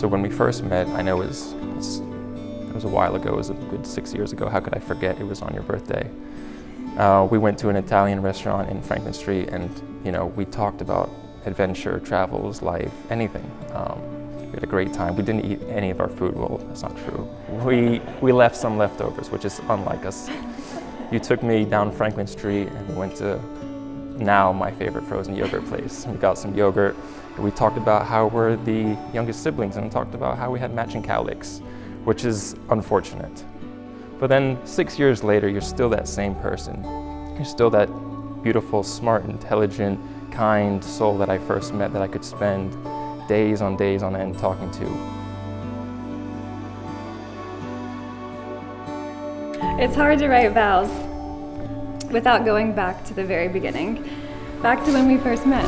So when we first met, I know it was a while ago, it was a good 6 years ago. How could I forget it was on your birthday? We went to an Italian restaurant in Franklin Street, and we talked about adventure, travels, life, anything. We had a great time. We didn't eat any of our food. Well, that's not true. We left some leftovers, which is unlike us. You took me down Franklin Street and we went to now my favorite frozen yogurt place. We got some yogurt. We talked about how we're the youngest siblings and talked about how we had matching cowlicks, which is unfortunate. But then 6 years later, you're still that same person. You're still that beautiful, smart, intelligent, kind soul that I first met, that I could spend days on end talking to. It's hard to write vows without going back to the very beginning, back to when we first met.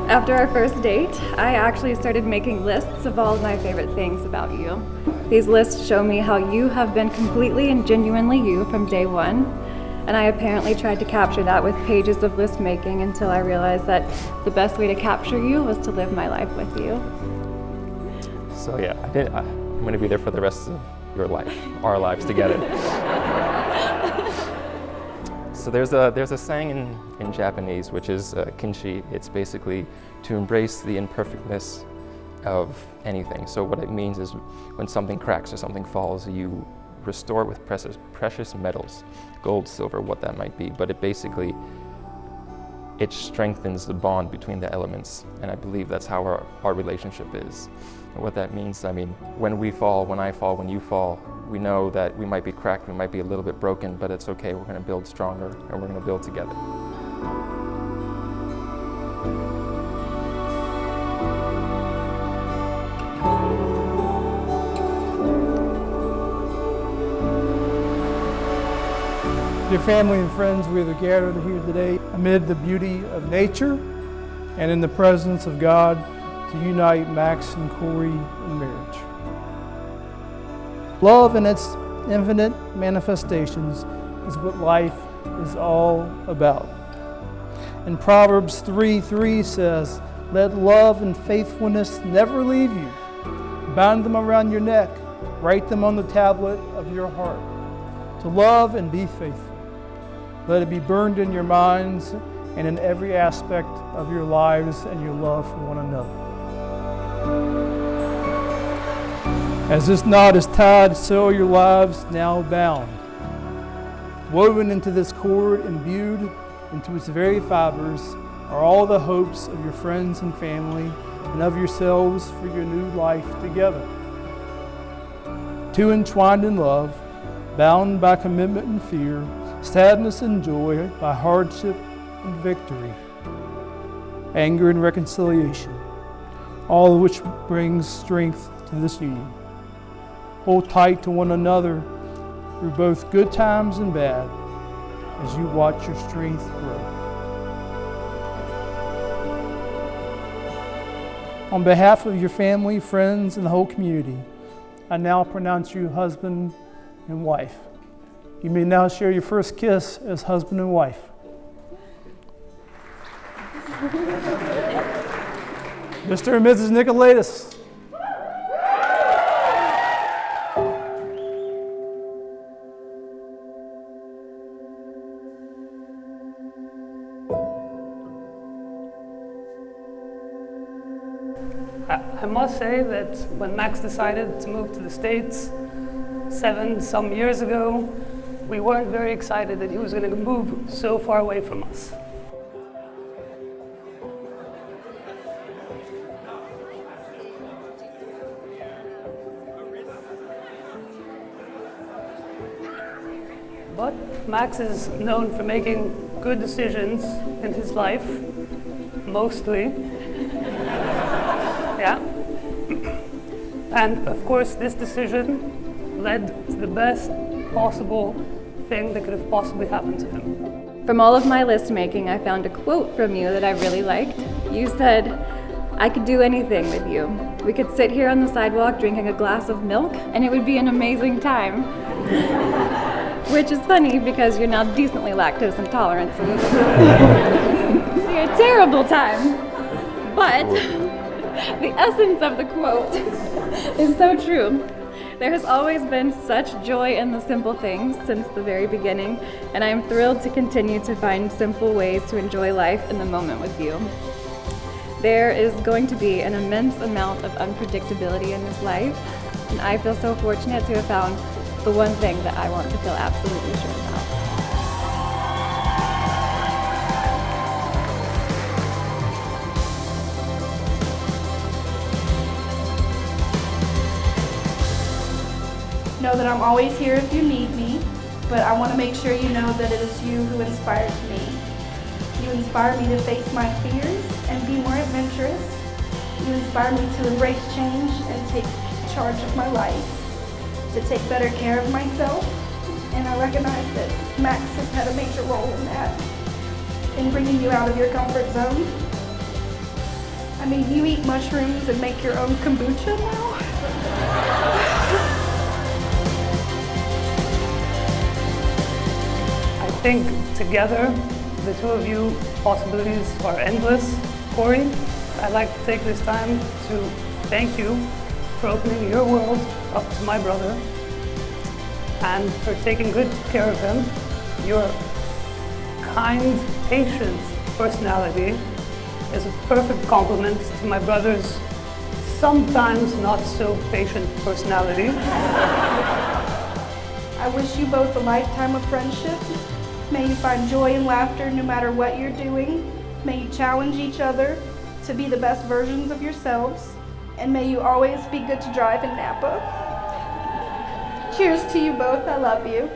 After our first date, I actually started making lists of all of my favorite things about you. These lists show me how you have been completely and genuinely you from day one, and I apparently tried to capture that with pages of list making until I realized that the best way to capture you was to live my life with you. So yeah, I'm gonna be there for the rest of your life, our lives together. So there's a saying in Japanese, which is kinshi. It's basically to embrace the imperfectness of anything. So what it means is when something cracks or something falls, you restore it with precious metals, gold, silver, what that might be. But it strengthens the bond between the elements. And I believe that's how our relationship is. And what that means, when we fall, when I fall, when you fall, we know that we might be cracked, we might be a little bit broken, but it's okay. We're going to build stronger and we're going to build together. Dear family and friends, we are gathered here today amid the beauty of nature and in the presence of God to unite Max and Korre in marriage. Love in its infinite manifestations is what life is all about. And Proverbs 3:3 says, "Let love and faithfulness never leave you. Bind them around your neck, write them on the tablet of your heart. To love and be faithful. Let it be burned in your minds and in every aspect of your lives and your love for one another." As this knot is tied, so are your lives now bound. Woven into this cord, imbued into its very fibers, are all the hopes of your friends and family and of yourselves for your new life together. Two entwined in love, bound by commitment and fear, sadness and joy, by hardship and victory, anger and reconciliation, all of which brings strength to this union. Hold tight to one another through both good times and bad as you watch your strength grow. On behalf of your family, friends, and the whole community, I now pronounce you husband and wife. You may now share your first kiss as husband and wife. Mr. and Mrs. Nikolaidis. I must say that when Max decided to move to the States 7 some years ago, we weren't very excited that he was going to move so far away from us. But Max is known for making good decisions in his life, mostly. Yeah. And of course, this decision led to the best possible thing that could have possibly happened to him. From all of my list making, I found a quote from you that I really liked. You said, "I could do anything with you. We could sit here on the sidewalk drinking a glass of milk and it would be an amazing time." Which is funny because you're now decently lactose intolerant, so it'd be a terrible time. But the essence of the quote is so true. There has always been such joy in the simple things since the very beginning, and I am thrilled to continue to find simple ways to enjoy life in the moment with you. There is going to be an immense amount of unpredictability in this life, and I feel so fortunate to have found the one thing that I want to feel absolutely sure about. Know that I'm always here if you need me, but I want to make sure you know that it is you who inspires me. You inspire me to face my fears and be more adventurous. You inspire me to embrace change and take charge of my life, to take better care of myself, and I recognize that Max has had a major role in that, in bringing you out of your comfort zone. I mean, you eat mushrooms and make your own kombucha now? I think together, the two of you, possibilities are endless. Korre, I'd like to take this time to thank you for opening your world up to my brother and for taking good care of him. Your kind, patient personality is a perfect complement to my brother's sometimes not so patient personality. I wish you both a lifetime of friendship. May you find joy and laughter no matter what you're doing. May you challenge each other to be the best versions of yourselves. And may you always be good to drive in Napa. Cheers to you both. I love you.